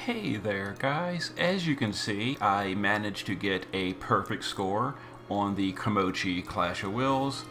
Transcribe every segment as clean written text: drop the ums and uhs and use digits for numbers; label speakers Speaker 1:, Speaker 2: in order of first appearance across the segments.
Speaker 1: Hey there guys, as you can see I managed to get a perfect score on the Komochi Clash of Wills.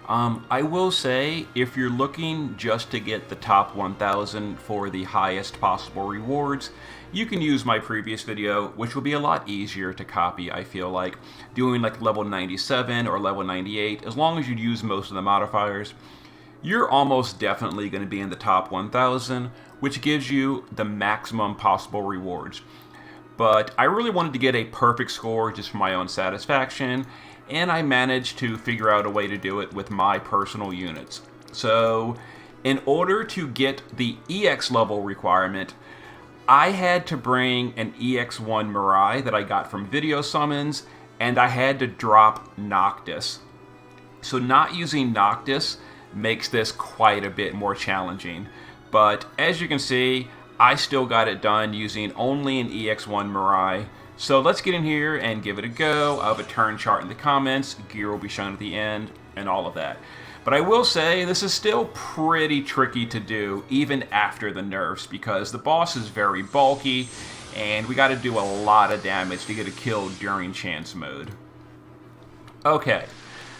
Speaker 1: I will say if you're looking just to get the top 1000 for the highest possible rewards, you can use my previous video, which will be a lot easier to copy. I feel like doing like level 97 or level 98, as long as you use most of the modifiers, you're almost definitely going to be in the top 1000, which gives you the maximum possible rewards. But I really wanted to get a perfect score just for my own satisfaction, and I managed to figure out a way to do it with my personal units. So, in order to get the EX level requirement, I had to bring an EX1 Mirai that I got from Video Summons, and I had to drop Noctis. So not using Noctis makes this quite a bit more challenging. But as you can see, I still got it done using only an EX1 Mirai. So let's get in here and give it a go. I'll have a turn chart in the comments, gear will be shown at the end, and all of that. But I will say this is still pretty tricky to do even after the nerfs because the boss is very bulky and we got to do a lot of damage to get a kill during chance mode. Okay,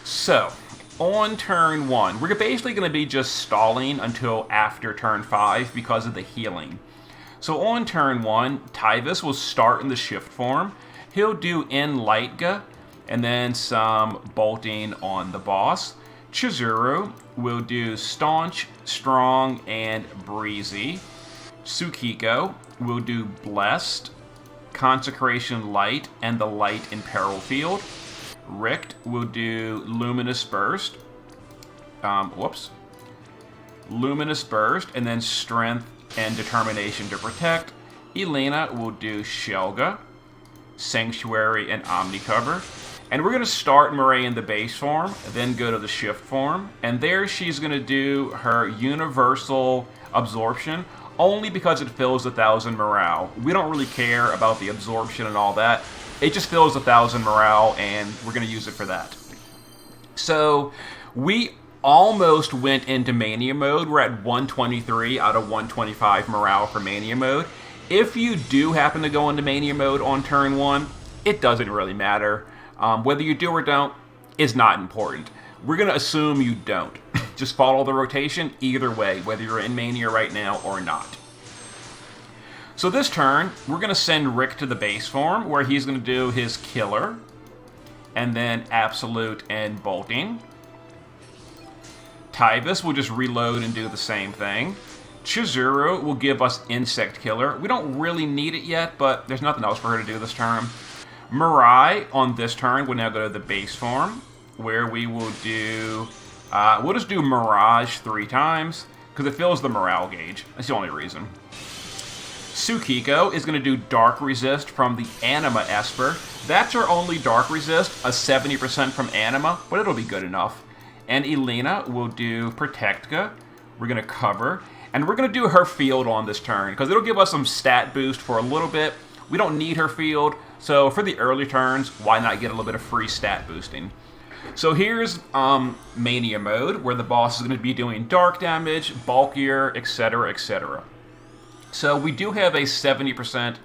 Speaker 1: so on turn 1, we're basically going to be just stalling until after turn 5 because of the healing. So on turn 1, Tyvis will start in the shift form. He'll do Enlightga and then some bolting on the boss. Chizuru will do Staunch, Strong, and Breezy. Tsukiko will do Blessed, Consecration Light, and the Light in Peril Field. Richt will do Luminous Burst. Luminous Burst, and then Strength and Determination to Protect. Elena will do Shelga, Sanctuary, and Omnicover. And we're going to start Mirai in the base form, then go to the shift form. And there she's going to do her Universal Absorption, only because it fills 1,000 morale. We don't really care about the absorption and all that. It just fills 1,000 morale, and we're going to use it for that. So we almost went into Mania mode. We're at 123 out of 125 morale for Mania mode. If you do happen to go into Mania mode on turn 1, it doesn't really matter. Whether you do or don't is not important. We're going to assume you don't. Just follow the rotation either way, whether you're in Mania right now or not. So this turn, we're going to send Rick to the base form, where he's going to do his Killer, and then Absolute and Bolting. Tyvis will just reload and do the same thing. Chizuru will give us Insect Killer. We don't really need it yet, but there's nothing else for her to do this turn. Mirai, on this turn, will now go to the base form, where we will do... we'll just do Mirage 3 times, because it fills the morale gauge. That's the only reason. Tsukiko is going to do Dark Resist from the Anima Esper. That's her only Dark Resist, a 70% from Anima, but it'll be good enough. And Elena will do Protectga. We're going to cover. And we're going to do her field on this turn, because it'll give us some stat boost for a little bit. We don't need her field, so for the early turns, why not get a little bit of free stat boosting? So here's Mania mode, where the boss is going to be doing dark damage, bulkier, etc., etc. So we do have a 70%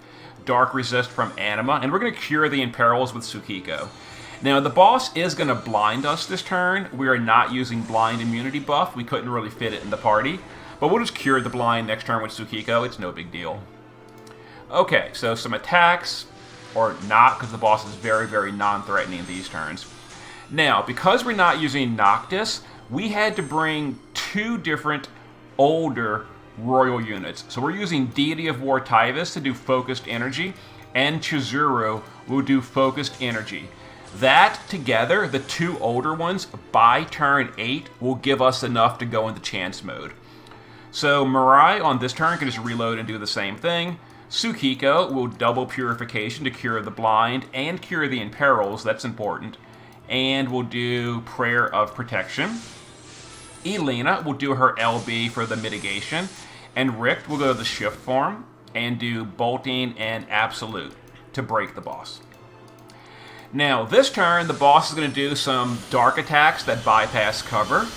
Speaker 1: dark resist from Anima, and we're going to cure the Imperils with Tsukiko. Now, the boss is going to blind us this turn. We are not using blind immunity buff. We couldn't really fit it in the party. But we'll just cure the blind next turn with Tsukiko. It's no big deal. Okay, so some attacks, or not, because the boss is very, very non-threatening these turns. Now, because we're not using Noctis, we had to bring 2 different older royal units. So we're using Deity of War Tyvis to do Focused Energy, and Chizuru will do Focused Energy. That together, the 2 older ones, by turn 8, will give us enough to go into chance mode. So Mirai on this turn can just reload and do the same thing. Tsukiko will double Purification to cure the blind and cure the Imperils, that's important. And we'll do Prayer of Protection. Elena will do her LB for the mitigation. And Rick will go to the shift form and do Bolting and Absolute to break the boss. Now, this turn, the boss is going to do some dark attacks that bypass cover.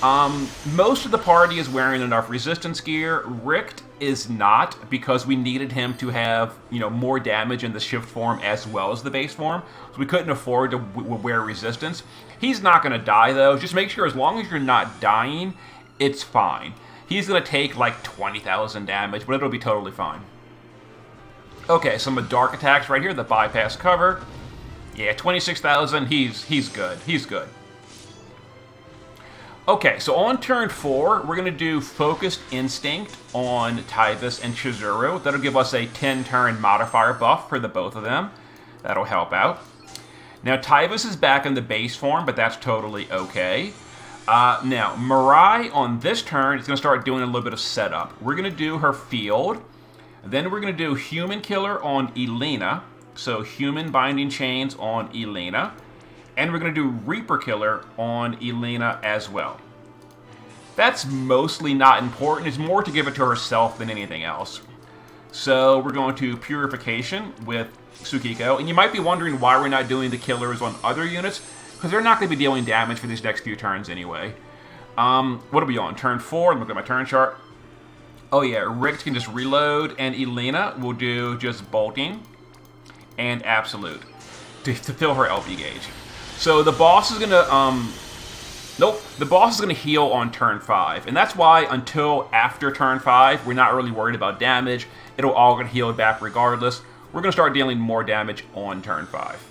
Speaker 1: Most of the party is wearing enough resistance gear. Richt is not, because we needed him to have, more damage in the shift form as well as the base form. So we couldn't afford to wear resistance. He's not going to die, though. Just make sure as long as you're not dying, it's fine. He's going to take like 20,000 damage, but it'll be totally fine. Okay, some of the dark attacks right here, the bypass cover. Yeah, 26,000, he's good. He's good. Okay, so on turn 4, we're going to do Focused Instinct on Tyvis and Chizuru. That'll give us a 10-turn modifier buff for the both of them. That'll help out. Now, Tyvis is back in the base form, but that's totally okay. Now, Mirai on this turn is going to start doing a little bit of setup. We're going to do her field. Then we're going to do Human Killer on Elena. So, Human Binding Chains on Elena. And we're going to do Reaper Killer on Elena as well. That's mostly not important. It's more to give it to herself than anything else. So we're going to Purification with Tsukiko. And you might be wondering why we're not doing the killers on other units, because they're not going to be dealing damage for these next few turns anyway. What are we on? Turn 4. Look at my turn chart. Oh yeah, Richt can just reload, and Elena will do just Bolting and Absolute to fill her LP gauge. So the boss is going to, the boss is going to heal on turn 5. And that's why until after turn 5, we're not really worried about damage. It'll all get healed back regardless. We're going to start dealing more damage on turn 5.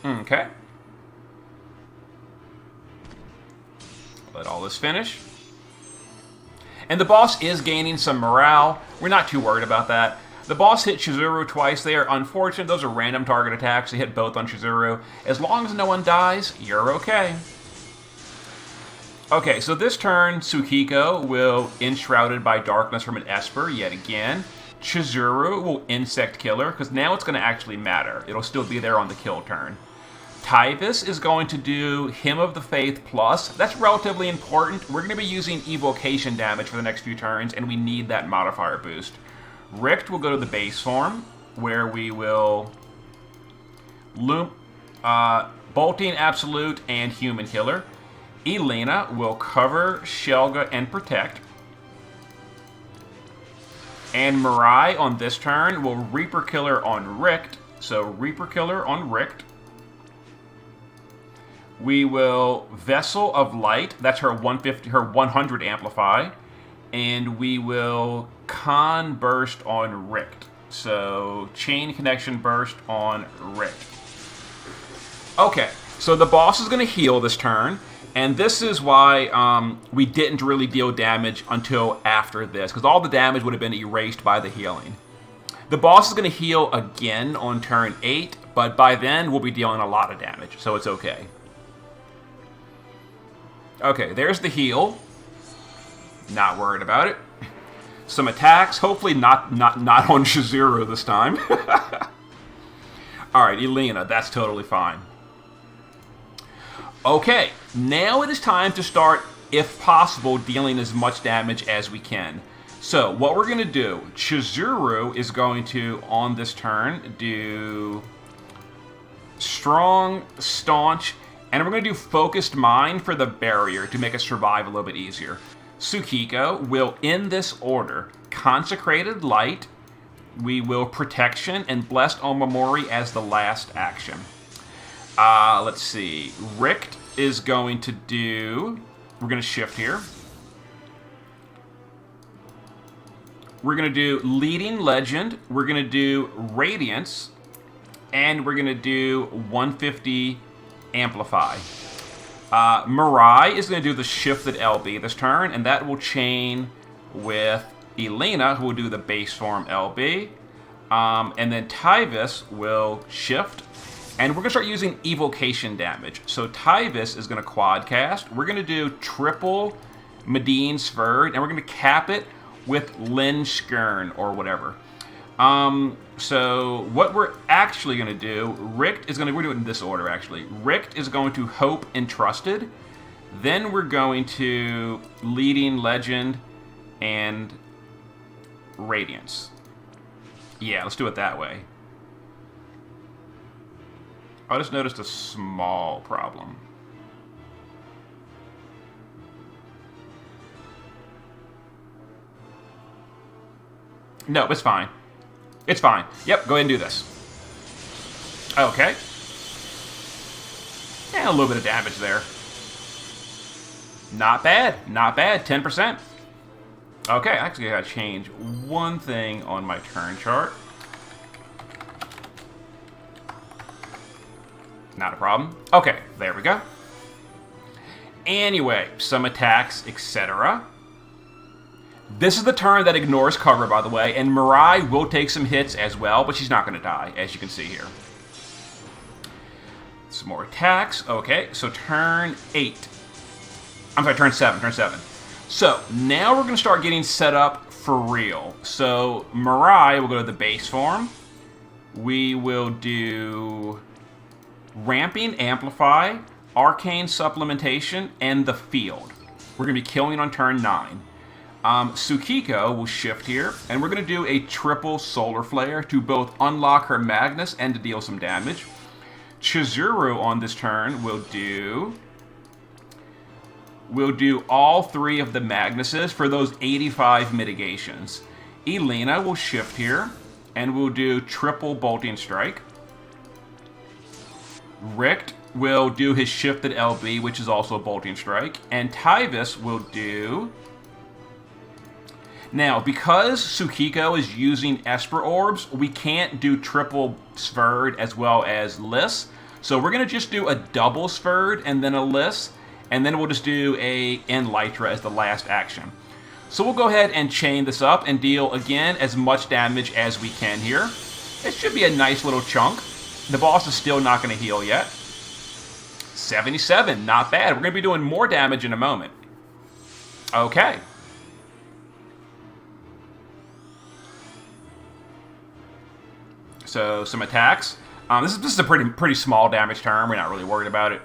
Speaker 1: Okay. Let all this finish. And the boss is gaining some morale. We're not too worried about that. The boss hit Chizuru twice. They are unfortunate. Those are random target attacks. They hit both on Chizuru. As long as no one dies, you're okay. Okay, so this turn, Tsukiko will Enshrouded by Darkness from an Esper yet again. Chizuru will Insect Killer, because now it's going to actually matter. It'll still be there on the kill turn. Tyvis is going to do Hymn of the Faith Plus. That's relatively important. We're going to be using evocation damage for the next few turns, and we need that modifier boost. Richt will go to the base form, where we will Bolting, Absolute, and Human Killer. Elena will cover, Shelga, and Protect. And Mirai on this turn will Reaper Killer on Richt. So Reaper Killer on Richt. We will Vessel of Light. That's her 150, her 100 Amplify. And we will Con Burst on Richt. So Chain Connection Burst on Richt. Okay, so the boss is going to heal this turn. And this is why we didn't really deal damage until after this, because all the damage would have been erased by the healing. The boss is going to heal again on turn 8, but by then we'll be dealing a lot of damage, so it's okay. Okay, there's the heal. Not worried about it. Some attacks, hopefully not on Chizuru this time. Alright, Elena, that's totally fine. Okay, now it is time to start, if possible, dealing as much damage as we can. So, what we're going to do, Chizuru is going to, on this turn, do Strong, Staunch, and we're going to do Focused Mind for the barrier to make us survive a little bit easier. Tsukiko will, in this order, Consecrated Light, we will Protection, and Blessed Omamori as the last action. Let's see. Richt is going to do... We're going to shift here. We're going to do Leading Legend. We're going to do Radiance. And we're going to do 150 Amplify. Mirai is going to do the Shifted LB this turn, and that will chain with Elena, who will do the base form LB. And then Tyvis will shift. And we're going to start using evocation damage. So Tyvis is going to quad cast. We're going to do triple Medine Sverd, and we're going to cap it with Lin Skern or whatever. So what we're actually going to do, Richt is going to, we're doing it in this order actually. Richt is going to Hope Entrusted. Then we're going to Leading Legend and Radiance. Yeah, let's do it that way. I just noticed a small problem. No, it's fine. It's fine. Yep, go ahead and do this. Okay. And a little bit of damage there. Not bad. Not bad. 10%. Okay, actually I gotta change one thing on my turn chart. Not a problem. Okay, there we go. Anyway, some attacks, etc. This is the turn that ignores cover, by the way, and Mirai will take some hits as well, but she's not going to die, as you can see here. Some more attacks. Okay, so turn 8. I'm sorry, turn 7. Turn 7. So, now we're going to start getting set up for real. So, Mirai will go to the base form. We will do Ramping, Amplify, Arcane Supplementation, and the Field. We're going to be killing on turn 9. Tsukiko will shift here, and we're going to do a triple Solar Flare to both unlock her Magnus and to deal some damage. Chizuru on this turn will do all 3 of the Magnuses for those 85 mitigations. Elena will shift here, and we'll do triple Bolting Strike. Richt will do his shifted LB, which is also a Bolting Strike. And Tyvis will do... Now, because Tsukiko is using Esper Orbs, we can't do triple Sverd as well as Liss. So we're going to just do a double Sverd and then a Liss. And then we'll just do a Elytra as the last action. So we'll go ahead and chain this up and deal, again, as much damage as we can here. It should be a nice little chunk. The boss is still not going to heal yet. 77, not bad. We're going to be doing more damage in a moment. Okay. So, some attacks. This is a pretty small damage turn. We're not really worried about it.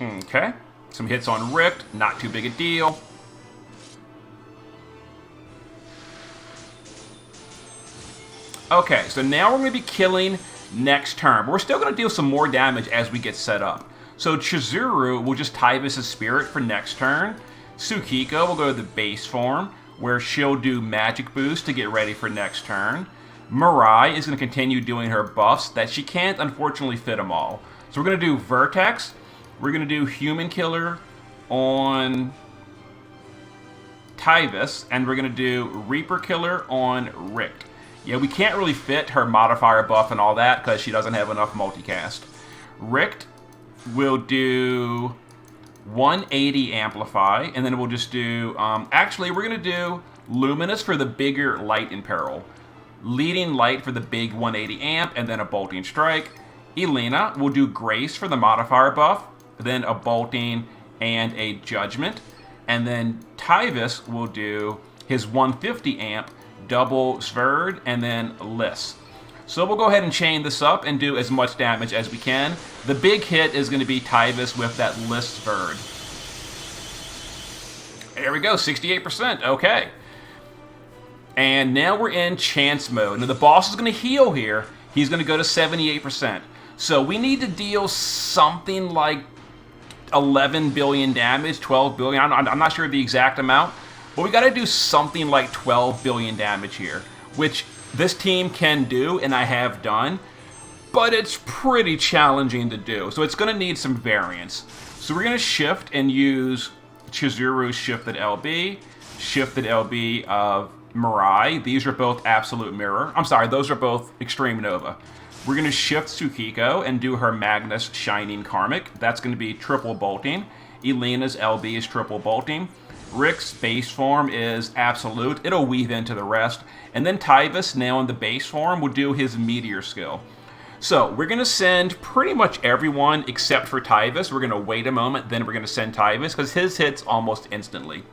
Speaker 1: Okay. Some hits on Richt. Not too big a deal. Okay, so now we're going to be killing next turn. But we're still going to deal some more damage as we get set up. So Chizuru will just Tyvis' Spirit for next turn. Tsukiko will go to the base form, where she'll do Magic Boost to get ready for next turn. Mirai is going to continue doing her buffs that she can't, unfortunately, fit them all. So we're going to do Vertex. We're going to do Human Killer on Tyvis, and we're going to do Reaper Killer on Richt. Yeah, we can't really fit her modifier buff and all that because she doesn't have enough multicast. Richt will do 180 Amplify, and then we'll just do... actually, we're going to do Luminous for the bigger Light in Peril. Leading Light for the big 180 Amp, and then a Bolting Strike. Elena will do Grace for the modifier buff, then a Bolting and a Judgment. And then Tyvis will do his 150 Amp, double Sverd, and then Liss. So we'll go ahead and chain this up and do as much damage as we can. The big hit is going to be Tyvis with that Liss Sverd. There we go, 68%. Okay. And now we're in Chance mode. Now the boss is going to heal here. He's going to go to 78%. So we need to deal something like 11 billion damage, 12 billion. I'm not sure the exact amount. But we got to do something like 12 billion damage here, which this team can do, and I have done, but it's pretty challenging to do. So it's going to need some variance. So we're going to shift and use Chizuru's shifted LB of Mirai. These are both Absolute Mirror. I'm sorry, those are both Extreme Nova. We're going to shift Tsukiko and do her Magnus Shining Karmic. That's going to be triple bolting. Elena's LB is triple bolting. Rick's base form is Absolute. It'll weave into the rest. And then Tyvis, now in the base form, will do his Meteor skill. So we're going to send pretty much everyone except for Tyvis. We're going to wait a moment, then we're going to send Tyvis, because his hits almost instantly.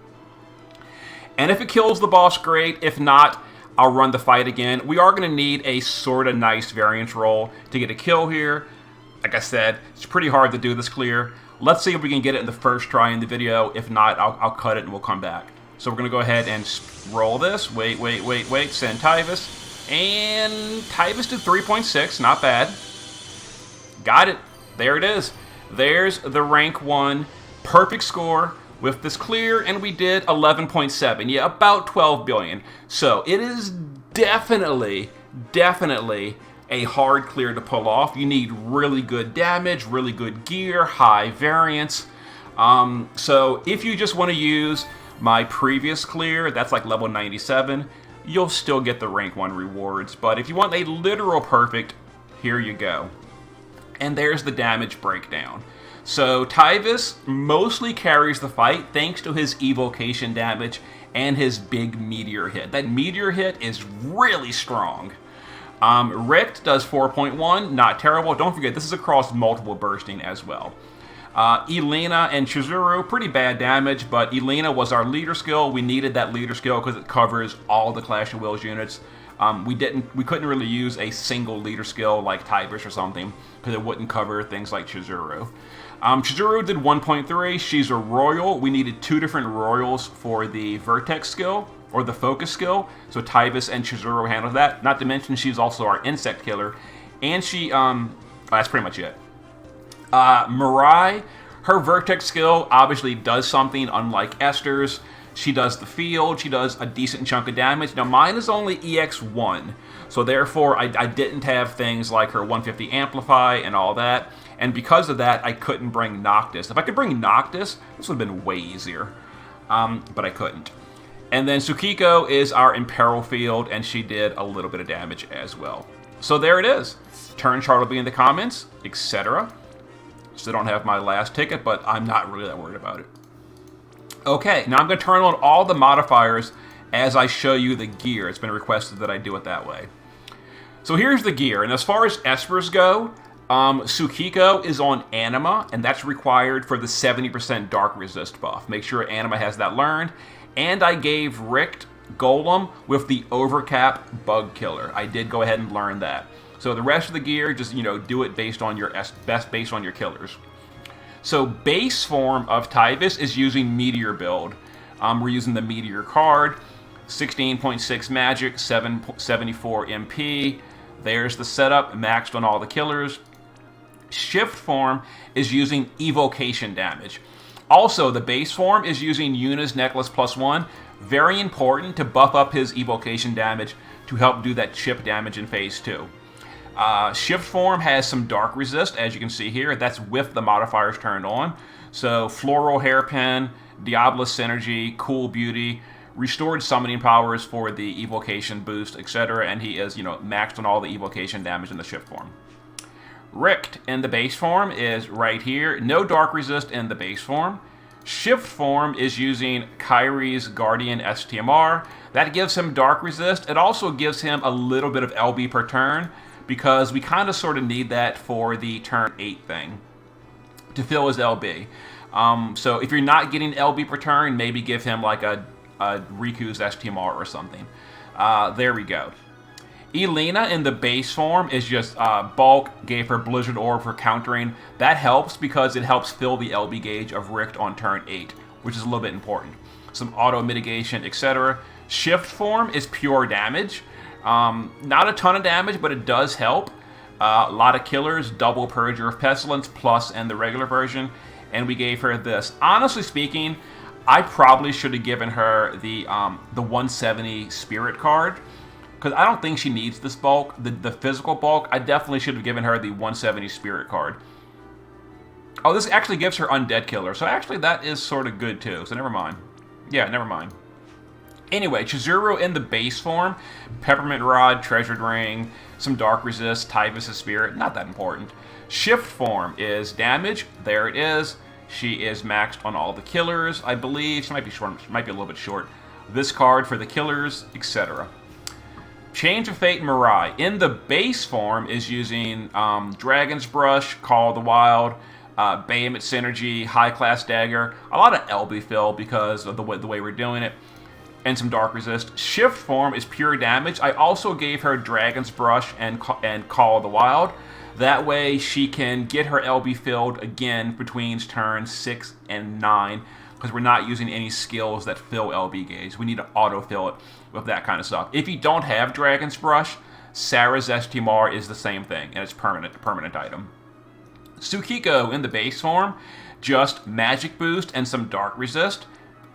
Speaker 1: And if it kills the boss, great. If not, I'll run the fight again. We are going to need a sort of nice variance roll to get a kill here. Like I said, it's pretty hard to do this clear. Let's see if we can get it in the first try in the video. If not, I'll cut it and we'll come back. So we're going to go ahead and roll this. Wait. Send Tyvis. And Tyvis to 3.6. Not bad. Got it. There it is. There's the rank 1. Perfect score. with this clear, and we did 11.7. Yeah, about 12 billion. So it is definitely a hard clear to pull off. You need really good damage, really good gear, high variance. So if you just want to use my previous clear, that's like level 97, you'll still get the rank 1 rewards. But if you want a literal perfect, here you go. And there's the damage breakdown. So Tyvis mostly carries the fight thanks to his evocation damage and his big meteor hit. That meteor hit is really strong. Richt does 4.1, not terrible. Don't forget, this is across multiple bursting as well. Elena and Chizuru, pretty bad damage, but Elena was our leader skill. We needed that leader skill because it covers all the Clash of Wills units. We couldn't really use a single leader skill like Tyvis or something because it wouldn't cover things like Chizuru. Chizuru did 1.3. She's a royal. We needed 2 different royals for the Vertex skill or the focus skill. So Tyvis and Chizuru handled that. Not to mention she's also our insect killer, and she that's pretty much it. Mirai, her Vertex skill obviously does something unlike Esther's. She does the field, she does a decent chunk of damage. Now mine is only EX1, so therefore I didn't have things like her 150 Amplify and all that, and because of that I couldn't bring Noctis. If I could bring Noctis, this would have been way easier, but I couldn't. And then Tsukiko is our Imperil field, and she did a little bit of damage as well. So there it is. Turn chart will be in the comments, etc. Still don't have my last ticket, but I'm not really that worried about it. Okay, now I'm going to turn on all the modifiers as I show you the gear. It's been requested that I do it that way. So here's the gear, and as far as Espers go, Tsukiko is on Anima, and that's required for the 70% Dark Resist buff. Make sure Anima has that learned. And I gave Richt Golem with the Overcap Bug Killer. I did go ahead and learn that. So the rest of the gear, just, do it based on your based on your killers. So base form of Tyvis is using Meteor build. We're using the Meteor card, 16.6 magic, 774 MP. There's the setup, maxed on all the killers. Shift form is using evocation damage. Also, the base form is using Yuna's Necklace +1. Very important to buff up his evocation damage to help do that chip damage in phase 2. Shift form has some dark resist, as you can see here. That's with the modifiers turned on. So Floral Hairpin, Diablo Synergy, Cool Beauty, restored summoning powers for the evocation boost, etc. And he is, maxed on all the evocation damage in the shift form. Richt in the base form is right here. No dark resist in the base form. Shift form is using Kyrie's Guardian STMR. That gives him dark resist. It also gives him a little bit of LB per turn, because we kind of sort of need that for the turn 8 thing to fill his LB. So if you're not getting LB per turn, maybe give him like a Riku's STMR or something. There we go. Elena in the base form is just bulk, gave her Blizzard Orb for countering. That helps because it helps fill the LB gauge of Richt on turn 8, which is a little bit important. Some auto mitigation, etc. Shift form is pure damage. Not a ton of damage, but it does help. A lot of killers, double Purger of Pestilence, plus and the regular version. And we gave her this. Honestly speaking, I probably should have given her the 170 Spirit card, because I don't think she needs this bulk, the physical bulk. I definitely should have given her the 170 Spirit card. Oh, this actually gives her Undead Killer, so actually that is sort of good too, so never mind. Yeah, never mind. Anyway, Chizuru in the base form, Peppermint Rod, Treasured Ring, some Dark Resist, Tyvis' Spirit, not that important. Shift form is damage, there it is. She is maxed on all the killers, I believe. She might be short, she might be a little bit short. This card for the killers, etc. Change of Fate Mirai in the base form is using Dragon's Brush, Call of the Wild, Behemoth Synergy, High Class Dagger, a lot of LB fill because of the way we're doing it, and some Dark Resist. Shift form is pure damage. I also gave her Dragon's Brush and Call of the Wild. That way she can get her LB filled again between turns 6 and 9, because we're not using any skills that fill LB gauge. We need to auto-fill it with that kind of stuff. If you don't have Dragon's Brush, Sarah's STMR is the same thing, and it's a permanent item. Tsukiko in the base form just magic boost and some dark resist.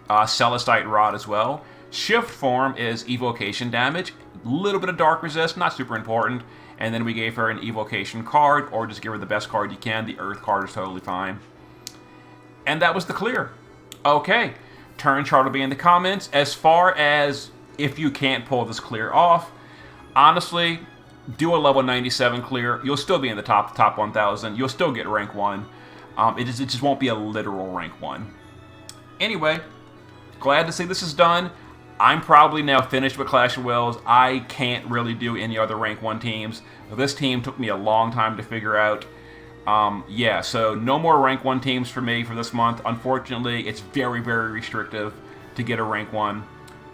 Speaker 1: Celestite Rod as well. Shift form is evocation damage, a little bit of dark resist, not super important. And then we gave her an evocation card, or just give her the best card you can. The Earth card is totally fine. And that was the clear. Okay, turn chart will be in the comments. As far as if you can't pull this clear off, honestly, do a level 97 clear. You'll still be in the top 1,000. You'll still get rank 1. It just won't be a literal rank 1. Anyway, glad to see this is done. I'm probably now finished with Clash of Wills. I can't really do any other rank 1 teams. This team took me a long time to figure out. Yeah, so no more rank 1 teams for me for this month. Unfortunately, it's very, very restrictive to get a rank 1.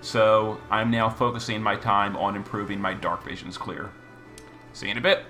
Speaker 1: So I'm now focusing my time on improving my Dark Visions clear. See you in a bit.